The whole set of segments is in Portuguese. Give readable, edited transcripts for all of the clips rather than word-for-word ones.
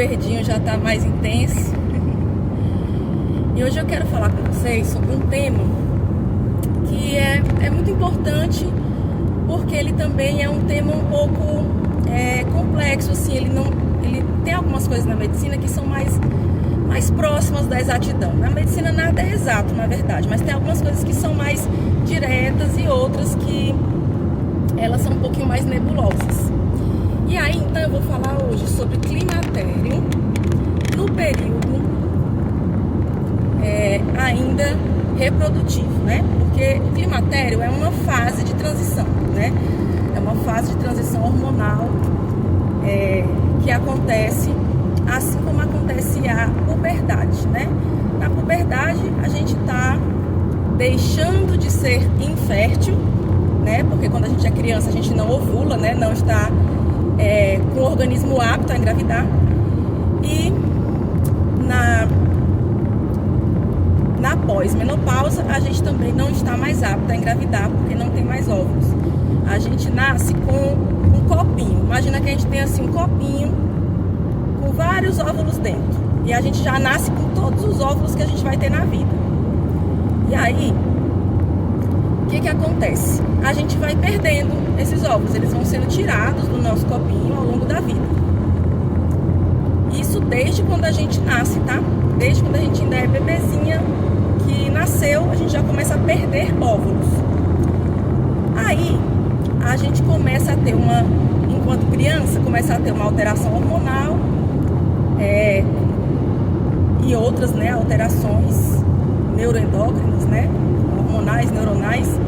verdinho já está mais intenso. E hoje eu quero falar com vocês sobre um tema que é muito importante, porque ele também é um tema um pouco complexo, assim. Ele tem algumas coisas na medicina que são mais próximas da exatidão. Na medicina nada é exato, na verdade, mas tem algumas coisas que são mais diretas e outras que elas são um pouquinho mais nebulosas. E aí, então, eu vou falar hoje sobre climatério no período ainda reprodutivo, né? Porque o climatério é uma fase de transição, né? É uma fase de transição hormonal que acontece assim como acontece a puberdade, né? Na puberdade, a gente está deixando de ser infértil, né? Porque quando a gente é criança, a gente não ovula, né? Não está com o organismo apto a engravidar. E na pós-menopausa, a gente também não está mais apto a engravidar, porque não tem mais óvulos. A gente nasce com um copinho. Imagina que a gente tem assim um copinho com vários óvulos dentro. E a gente já nasce com todos os óvulos que a gente vai ter na vida. E aí, o que acontece? A gente vai perdendo esses óvulos. Eles vão sendo tirados do nosso copinho ao longo da vida. Isso desde quando a gente nasce, tá? Desde quando a gente ainda é bebezinha, que nasceu, a gente já começa a perder óvulos. Aí, a gente começa a ter enquanto criança, começa a ter uma alteração hormonal e outras, né, alterações neuroendócrinas, né, hormonais, neuronais,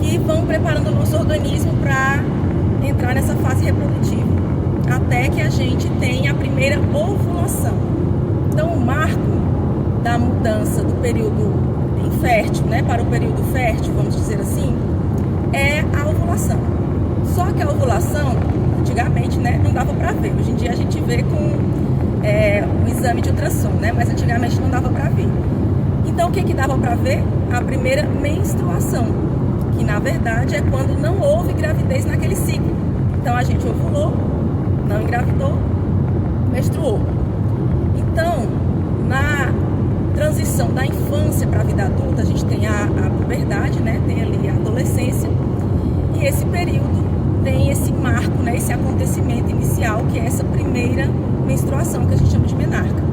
que vão preparando o nosso organismo para entrar nessa fase reprodutiva, até que a gente tenha a primeira ovulação. Então, o marco da mudança do período infértil, né, para o período fértil, vamos dizer assim, é a ovulação. Só que a ovulação, antigamente, né, não dava para ver. Hoje em dia a gente vê com um exame de ultrassom, né, mas antigamente não dava para ver. Então, o que dava para ver? A primeira menstruação, que na verdade é quando não houve gravidez naquele ciclo. Então, a gente ovulou, não engravidou, menstruou. Então, na transição da infância para a vida adulta, a gente tem a puberdade, né? Tem ali a adolescência, e esse período tem esse marco, né? Esse acontecimento inicial, que é essa primeira menstruação, que a gente chama de menarca.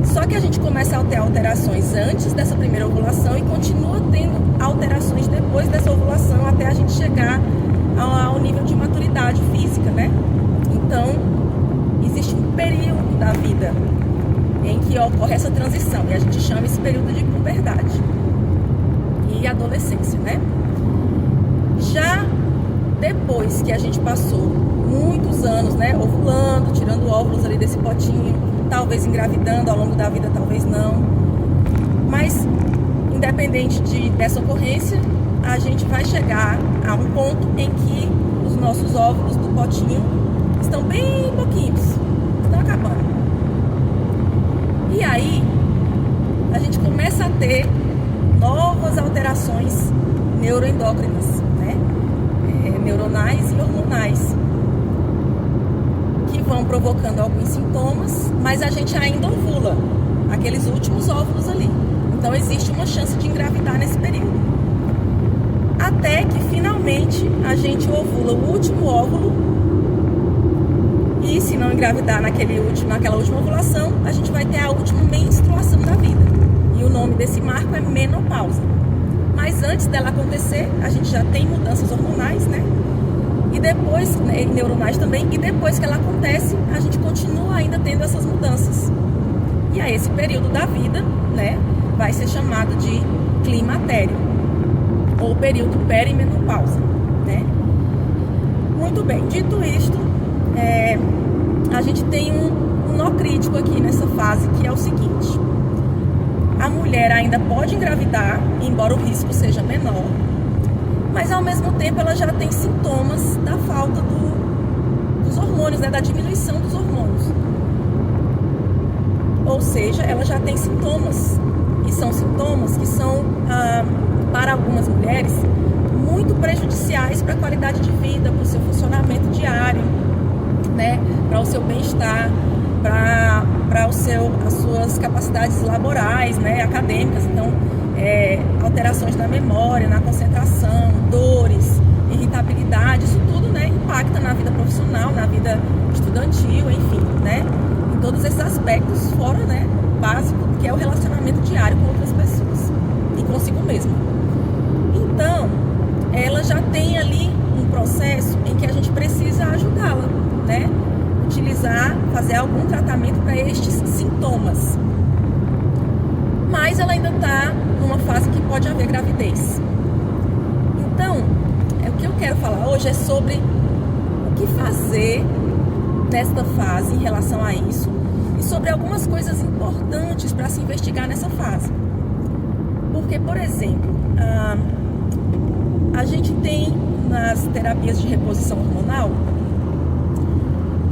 Só que a gente começa a ter alterações antes dessa primeira ovulação e continua tendo alterações depois dessa ovulação, até a gente chegar ao nível de maturidade física, né? Então, existe um período da vida em que ocorre essa transição, e a gente chama esse período de puberdade e adolescência, né? Já depois que a gente passou muitos anos, né, ovulando, tirando óvulos ali desse potinho, talvez engravidando ao longo da vida, talvez não, mas independente dessa ocorrência, a gente vai chegar a um ponto em que os nossos óvulos do potinho estão bem pouquinhos, estão acabando. E aí, a gente começa a ter novas alterações neuroendócrinas, né? Neuronais e hormonais, que vão provocando alguns sintomas, mas a gente ainda ovula aqueles últimos óvulos ali. Então, existe uma chance de engravidar nesse período. Até que, finalmente, a gente ovula o último óvulo. E se não engravidar naquela última ovulação, a gente vai ter a última menstruação da vida. E o nome desse marco é menopausa. Mas antes dela acontecer, a gente já tem mudanças hormonais, né? E depois, né, neuronais também. E depois que ela acontece, a gente continua ainda tendo essas mudanças. E aí esse período da vida, né, vai ser chamado de climatério, ou período perimenopausa, né? Muito bem, dito isto, a gente tem um nó crítico aqui nessa fase, que é o seguinte: a mulher ainda pode engravidar, embora o risco seja menor, mas ao mesmo tempo ela já tem sintomas da falta dos hormônios, né, da diminuição dos hormônios. Ou seja, ela já tem sintomas, e são sintomas que são, para algumas mulheres, muito prejudiciais para a qualidade de vida, para o seu funcionamento diário. né, para o seu bem-estar, para as suas capacidades laborais, né, acadêmicas. Então, alterações na memória, na concentração, dores, irritabilidade, isso tudo, né, impacta na vida profissional, na vida estudantil, enfim, né, em todos esses aspectos, fora, né, o básico, que é o relacionamento diário com outras pessoas e consigo mesma. Então, ela já tem ali um processo em que a gente precisa ajudá-la, né, fazer algum tratamento para estes sintomas. Mas ela ainda está numa fase que pode haver gravidez. Então, o que eu quero falar hoje é sobre o que fazer nesta fase em relação a isso e sobre algumas coisas importantes para se investigar nessa fase. Porque, por exemplo, a gente tem nas terapias de reposição hormonal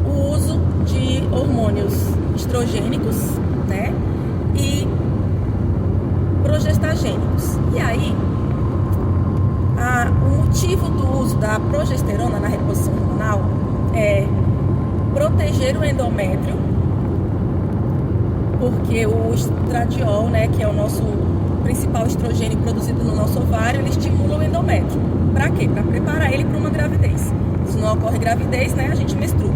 o uso de hormônios estrogênicos, né, e progestagênicos. E aí, o motivo do uso da progesterona na reposição hormonal é proteger o endométrio, porque o estradiol, né, que é o nosso principal estrogênio produzido no nosso ovário, ele estimula o endométrio. Para quê? Para preparar ele para uma gravidez. Se não ocorre gravidez, né, a gente menstrua.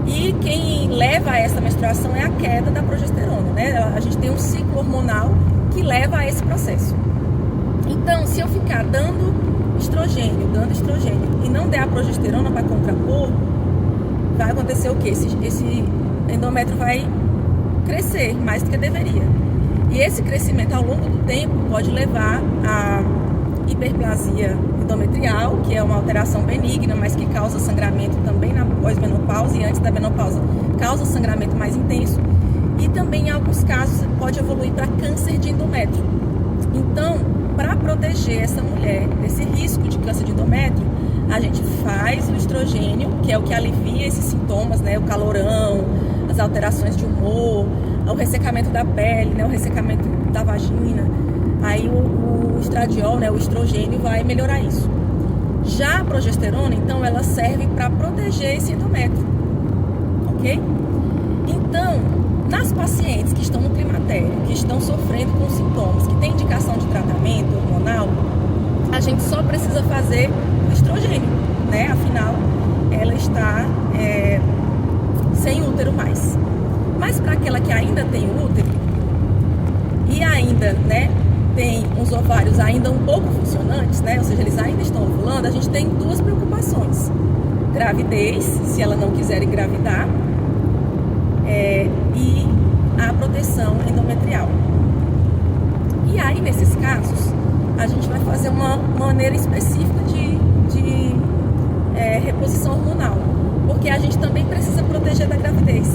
E quem leva a essa menstruação é a queda da progesterona, né? A gente tem um ciclo hormonal que leva a esse processo. Então, se eu ficar dando estrogênio e não der a progesterona para contrapor, vai acontecer o quê? Esse endométrio vai crescer mais do que deveria. E esse crescimento ao longo do tempo pode levar a hiperplasia endometrial, que é uma alteração benigna, mas que causa sangramento também na pós-menopausa e antes da menopausa causa sangramento mais intenso. E também em alguns casos pode evoluir para câncer de endométrio. Então, para proteger essa mulher desse risco de câncer de endométrio, a gente faz o estrogênio, que é o que alivia esses sintomas, né? O calorão, as alterações de humor, o ressecamento da pele, né? O ressecamento da vagina. Aí o estradiol, né? O estrogênio vai melhorar isso. Já a progesterona, então, ela serve para proteger esse endométrio, ok? Então, nas pacientes que estão no climatério, que estão sofrendo com sintomas, que têm indicação de tratamento hormonal, a gente só precisa fazer o estrogênio, né? Afinal, ela está sem útero mais. Mas para aquela que ainda tem útero e ainda, né, tem os ovários ainda um pouco funcionantes, né? Ou seja, eles ainda estão ovulando, a gente tem duas preocupações: gravidez, se ela não quiser engravidar, e a proteção endometrial. E aí, nesses casos, a gente vai fazer uma maneira específica de reposição hormonal, porque a gente também precisa proteger da gravidez.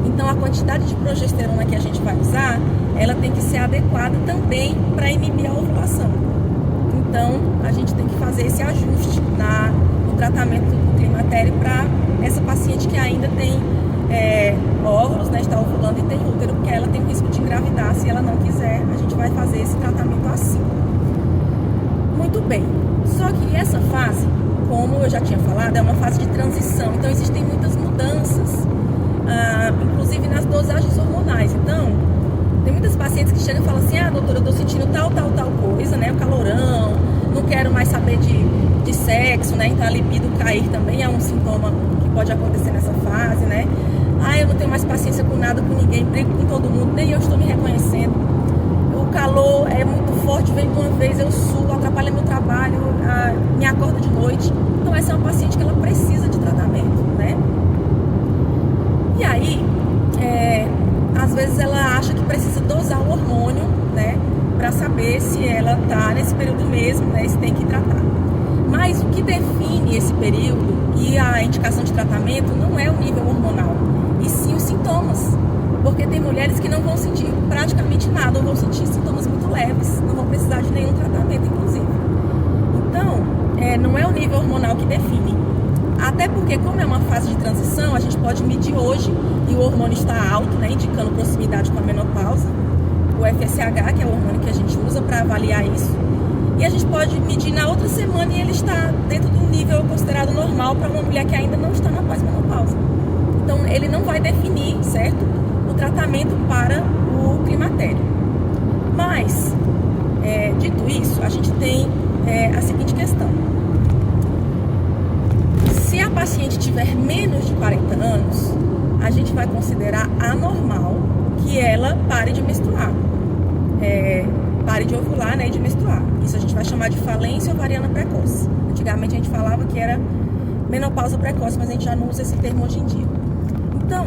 Então, a quantidade de progesterona que a gente vai usar, ela tem que ser adequada também para inibir a ovulação. Então, a gente tem que fazer esse ajuste no tratamento do climatério para essa paciente que ainda tem óvulos, né, está ovulando e tem útero, porque ela tem o risco de engravidar. Se ela não quiser, a gente vai fazer esse tratamento assim. Muito bem. Só que essa fase, como eu já tinha falado, é uma fase de transição. Então, existem muitas mudanças, inclusive nas dosagens hormonais. Então, tem muitas pacientes que chegam e falam assim: doutora, eu tô sentindo tal coisa, né? O calorão, não quero mais saber de sexo, né? Então, a libido cair também é um sintoma que pode acontecer nessa fase, né? Eu não tenho mais paciência com nada, com ninguém, brigo com todo mundo, nem eu estou me reconhecendo. O calor é muito forte, vem de uma vez, eu suo, atrapalha meu trabalho, me acorda de noite. Então, essa é uma paciente que ela precisa de tratamento, né? E aí, às vezes ela acha que precisa dosar o hormônio, né, para saber se ela tá nesse período mesmo, né, se tem que tratar. Mas o que define esse período e a indicação de tratamento não é o nível hormonal, e sim os sintomas. Porque tem mulheres que não vão sentir praticamente nada, ou vão sentir sintomas muito leves, não vão precisar de nenhum tratamento, inclusive. Então, não é o nível hormonal que define. Até porque, como é uma fase de transição, a gente pode medir hoje e o hormônio está alto, né, indicando proximidade com a menopausa, o FSH, que é o hormônio que a gente usa para avaliar isso. E a gente pode medir na outra semana e ele está dentro do nível considerado normal para uma mulher que ainda não está na pós-menopausa. Então, ele não vai definir, certo, o tratamento para o climatério. Mas, dito isso, a gente tem a seguinte questão. Se a paciente tiver menos de 40 anos, a gente vai considerar anormal que ela pare de menstruar, pare de ovular, né, e de menstruar. Isso a gente vai chamar de falência ovariana precoce. Antigamente a gente falava que era menopausa precoce, mas a gente já não usa esse termo hoje em dia. Então,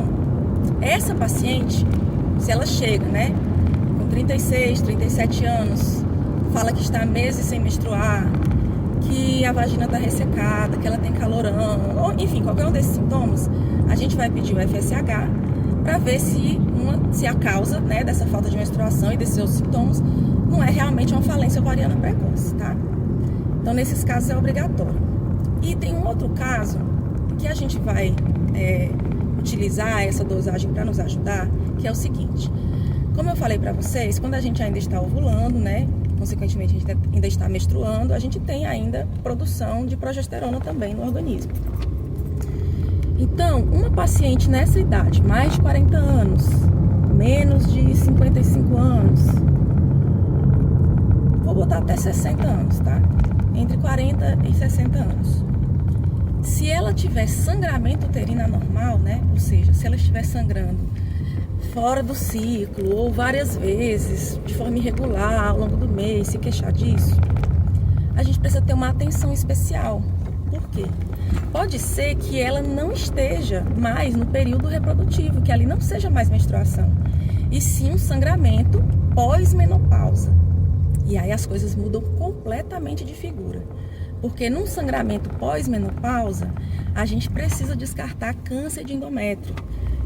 essa paciente, se ela chega, né, com 36, 37 anos, fala que está meses sem menstruar, que a vagina está ressecada, que ela tem calorão, ou, enfim, qualquer um desses sintomas, a gente vai pedir o FSH para ver se a causa, né, dessa falta de menstruação e desses seus sintomas não é realmente uma falência ovariana precoce, tá? Então, nesses casos é obrigatório. E tem um outro caso que a gente vai utilizar essa dosagem para nos ajudar, que é o seguinte. Como eu falei para vocês, quando a gente ainda está ovulando, né, consequentemente a gente ainda está menstruando, a gente tem ainda produção de progesterona também no organismo. Então, uma paciente nessa idade, mais de 40 anos, menos de 55 anos, vou botar até 60 anos, tá? Entre 40 e 60 anos. Se ela tiver sangramento uterino anormal, né? Ou seja, se ela estiver sangrando fora do ciclo ou várias vezes, de forma irregular, ao longo do mês, se queixar disso, a gente precisa ter uma atenção especial. Por quê? Pode ser que ela não esteja mais no período reprodutivo, que ali não seja mais menstruação, e sim um sangramento pós-menopausa. E aí as coisas mudam completamente de figura. Porque num sangramento pós-menopausa, a gente precisa descartar câncer de endométrio,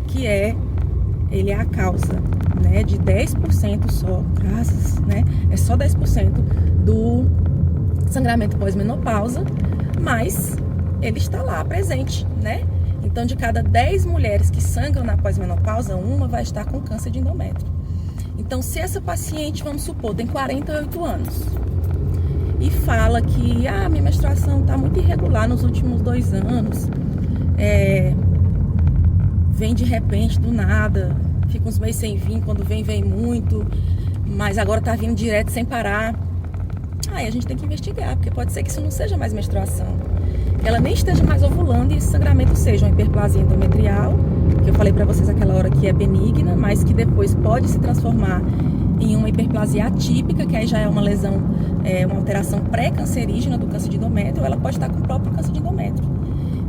que ele é a causa, né, de 10% só, graças, né, é só 10% do sangramento pós-menopausa, mas ele está lá presente, né? Então, de cada 10 mulheres que sangram na pós-menopausa, uma vai estar com câncer de endométrio. Então, se essa paciente, vamos supor, tem 48 anos e fala que minha menstruação está muito irregular nos últimos 2 anos, vem de repente, do nada, fica uns meses sem vir, quando vem muito, mas agora está vindo direto sem parar. Aí a gente tem que investigar, porque pode ser que isso não seja mais menstruação, que ela nem esteja mais ovulando e esse sangramento seja uma hiperplasia endometrial, que eu falei para vocês aquela hora que é benigna, mas que depois pode se transformar em uma hiperplasia atípica, que aí já é uma lesão, uma alteração pré-cancerígena do câncer de endométrio, ou ela pode estar com o próprio câncer de endométrio.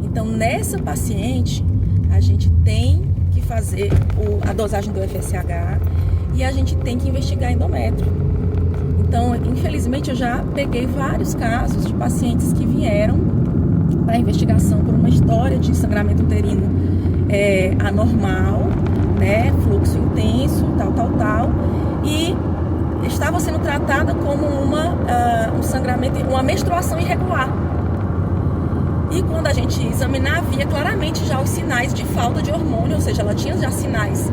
Então, nessa paciente, a gente tem que fazer a dosagem do FSH e a gente tem que investigar endométrio. Então, infelizmente, eu já peguei vários casos de pacientes que vieram para investigação por uma história de sangramento uterino anormal, né, fluxo intenso, tal, e estava sendo tratada como um sangramento, uma menstruação irregular. E quando a gente examinar, via claramente já os sinais de falta de hormônio, ou seja, ela tinha já sinais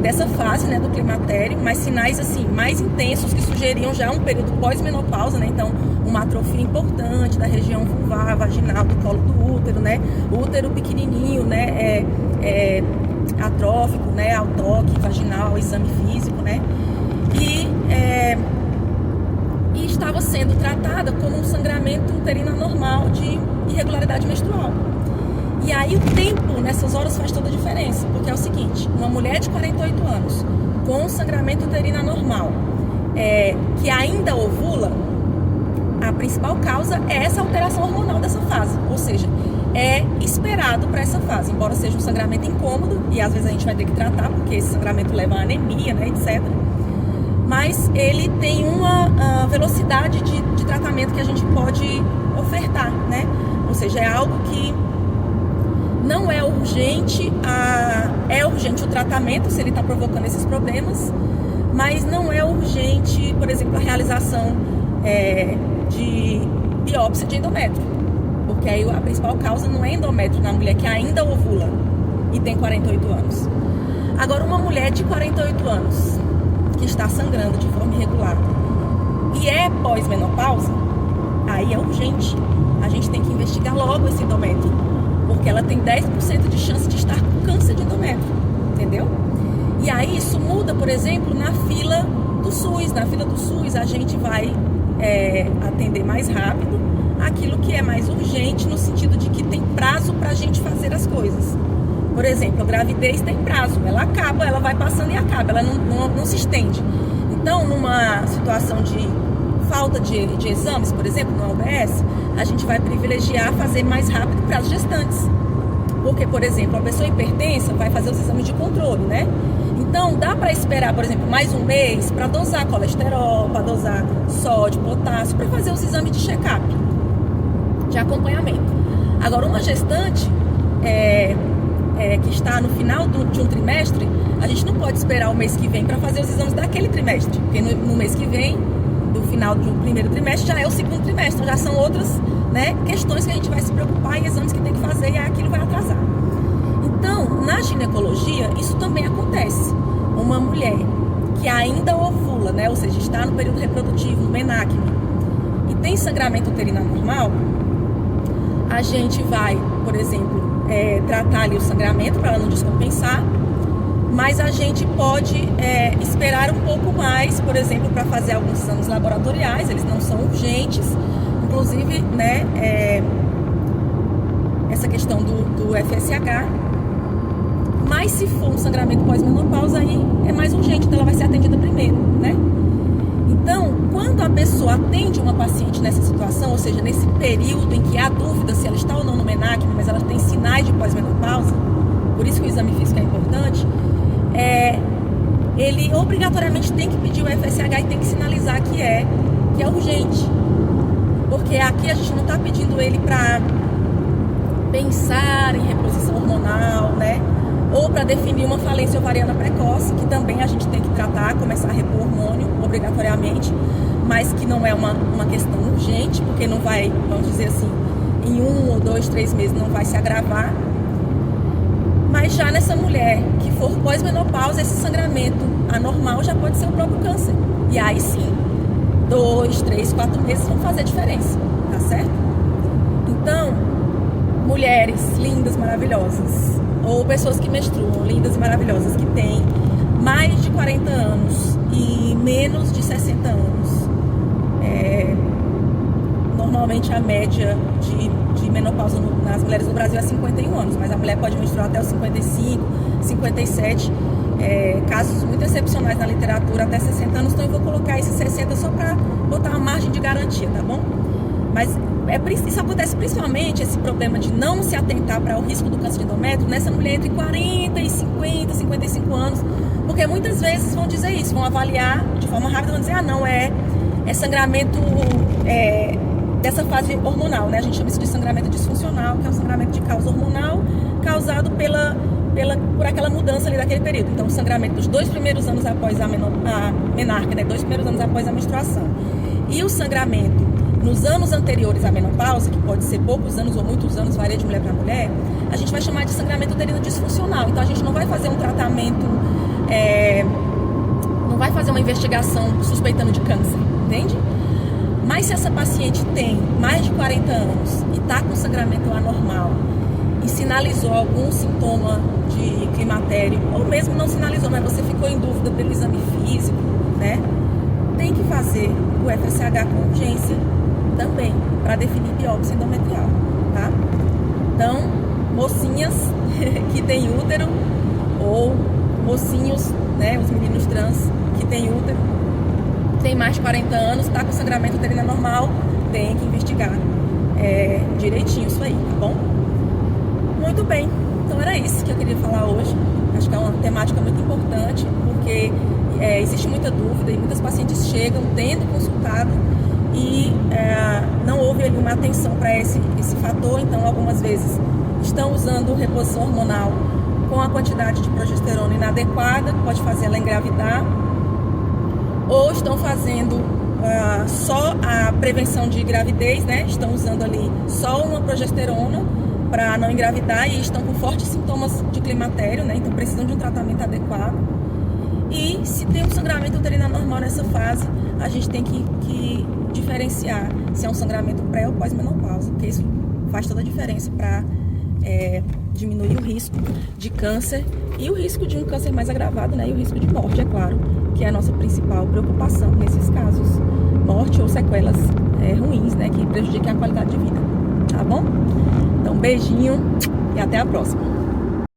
dessa fase, né, do climatério, mas sinais assim mais intensos que sugeriam já um período pós-menopausa, né? Então, uma atrofia importante da região vulvar, vaginal, do colo do útero, né? O útero pequenininho, né? Atrófico, né? Ao toque vaginal, ao exame físico, né? E estava sendo tratada como um sangramento uterino anormal de irregularidade menstrual. E aí o tempo nessas horas faz toda a diferença, porque é o seguinte, uma mulher de 48 anos com sangramento uterino anormal, que ainda ovula, a principal causa é essa alteração hormonal dessa fase, ou seja, é esperado para essa fase, embora seja um sangramento incômodo, e às vezes a gente vai ter que tratar, porque esse sangramento leva a anemia, né, etc. Mas ele tem uma velocidade de tratamento que a gente pode ofertar, né? Ou seja, é algo que não é urgente, é urgente o tratamento se ele está provocando esses problemas, mas não é urgente, por exemplo, a realização de biópsia de endométrio, porque aí a principal causa não é endométrio na mulher que ainda ovula e tem 48 anos. Agora, uma mulher de 48 anos que está sangrando de forma irregular e é pós-menopausa, aí é urgente. A gente tem que investigar logo esse endométrio, porque ela tem 10% de chance de estar com câncer de endométrio, entendeu? E aí isso muda, por exemplo, na fila do SUS. Na fila do SUS a gente vai atender mais rápido aquilo que é mais urgente, no sentido de que tem prazo para a gente fazer as coisas. Por exemplo, a gravidez tem prazo, ela acaba, ela vai passando e acaba, ela não se estende. Então, numa situação de falta de exames, por exemplo, no UBS, a gente vai privilegiar fazer mais rápido para as gestantes. Porque, por exemplo, a pessoa hipertensa vai fazer os exames de controle, né? Então, dá para esperar, por exemplo, mais um mês para dosar colesterol, para dosar sódio, potássio, para fazer os exames de check-up, de acompanhamento. Agora, uma gestante que está no final de um trimestre, a gente não pode esperar o mês que vem para fazer os exames daquele trimestre, porque no mês que vem, do final do primeiro trimestre, já é o segundo trimestre, então já são outras, né, questões que a gente vai se preocupar e exames que tem que fazer e aquilo vai atrasar. Então, na ginecologia, isso também acontece. Uma mulher que ainda ovula, né, ou seja, está no período reprodutivo, no menacme, e tem sangramento uterino anormal, a gente vai, por exemplo, tratar ali o sangramento para ela não descompensar, mas a gente pode esperar um pouco mais, por exemplo, para fazer alguns exames laboratoriais, eles não são urgentes, inclusive, né, essa questão do FSH, mas se for um sangramento pós-menopausa, aí é mais urgente, então ela vai ser atendida primeiro, né? Então, quando a pessoa atende uma paciente nessa situação, ou seja, nesse período em que há dúvida se ela está ou não no menacme, mas ela tem sinais de pós-menopausa, por isso que o exame físico é importante, ele obrigatoriamente tem que pedir o FSH e tem que sinalizar que é urgente. Porque aqui a gente não está pedindo ele para pensar em reposição hormonal, né? Ou para definir uma falência ovariana precoce, que também a gente tem que tratar, começar a repor hormônio obrigatoriamente, mas que não é uma questão urgente, porque não vai, vamos dizer assim, em 1 ou 2, 3 meses não vai se agravar. Mas já nessa mulher que for pós-menopausa, esse sangramento anormal já pode ser o próprio câncer. E aí sim, 2, 3, 4 meses vão fazer diferença, tá certo? Então, mulheres lindas, maravilhosas, ou pessoas que menstruam, lindas e maravilhosas, que têm mais de 40 anos e menos de 60 anos. Normalmente a média de menopausa nas mulheres no Brasil é 51 anos, mas a mulher pode menstruar até os 55, 57, casos muito excepcionais na literatura até 60 anos, então eu vou colocar esses 60 só para botar uma margem de garantia, tá bom? Mas isso acontece principalmente, esse problema de não se atentar para o risco do câncer de endométrio, nessa mulher entre 40 e 50, 55 anos, porque muitas vezes vão dizer isso, vão avaliar de forma rápida, vão dizer, não, é sangramento dessa fase hormonal, né? A gente chama isso de sangramento disfuncional, que é um sangramento de causa hormonal causado por aquela mudança ali daquele período. Então, o sangramento dos 2 primeiros anos após a menarca, né? 2 primeiros anos após a menstruação. E o sangramento nos anos anteriores à menopausa, que pode ser poucos anos ou muitos anos, varia de mulher para mulher, a gente vai chamar de sangramento uterino disfuncional. Então, a gente não vai fazer um tratamento, não vai fazer uma investigação suspeitando de câncer, entende? Mas se essa paciente tem mais de 40 anos e está com sangramento anormal e sinalizou algum sintoma de climatério, ou mesmo não sinalizou, mas você ficou em dúvida pelo exame físico, né? Tem que fazer o FSH com urgência também, para definir biópsia endometrial, tá? Então, mocinhas que têm útero, ou mocinhos, né, os meninos trans que têm útero, tem mais de 40 anos, está com sangramento uterino anormal, tem que investigar direitinho isso aí, tá bom? Muito bem, então era isso que eu queria falar hoje. Acho que é uma temática muito importante, porque existe muita dúvida e muitas pacientes chegam tendo consultado e não houve ali uma atenção para esse fator, então algumas vezes estão usando reposição hormonal com a quantidade de progesterona inadequada, que pode fazer ela engravidar, ou estão fazendo só a prevenção de gravidez, né? Estão usando ali só uma progesterona para não engravidar e estão com fortes sintomas de climatério, né? Então precisam de um tratamento adequado. E se tem um sangramento uterino anormal nessa fase, a gente tem que diferenciar se é um sangramento pré ou pós-menopausa, porque isso faz toda a diferença para diminuir o risco de câncer e o risco de um câncer mais agravado, né? E o risco de morte, é claro, que é a nossa principal preocupação nesses casos. Morte ou sequelas ruins, né? Que prejudiquem a qualidade de vida, tá bom? Então, beijinho e até a próxima.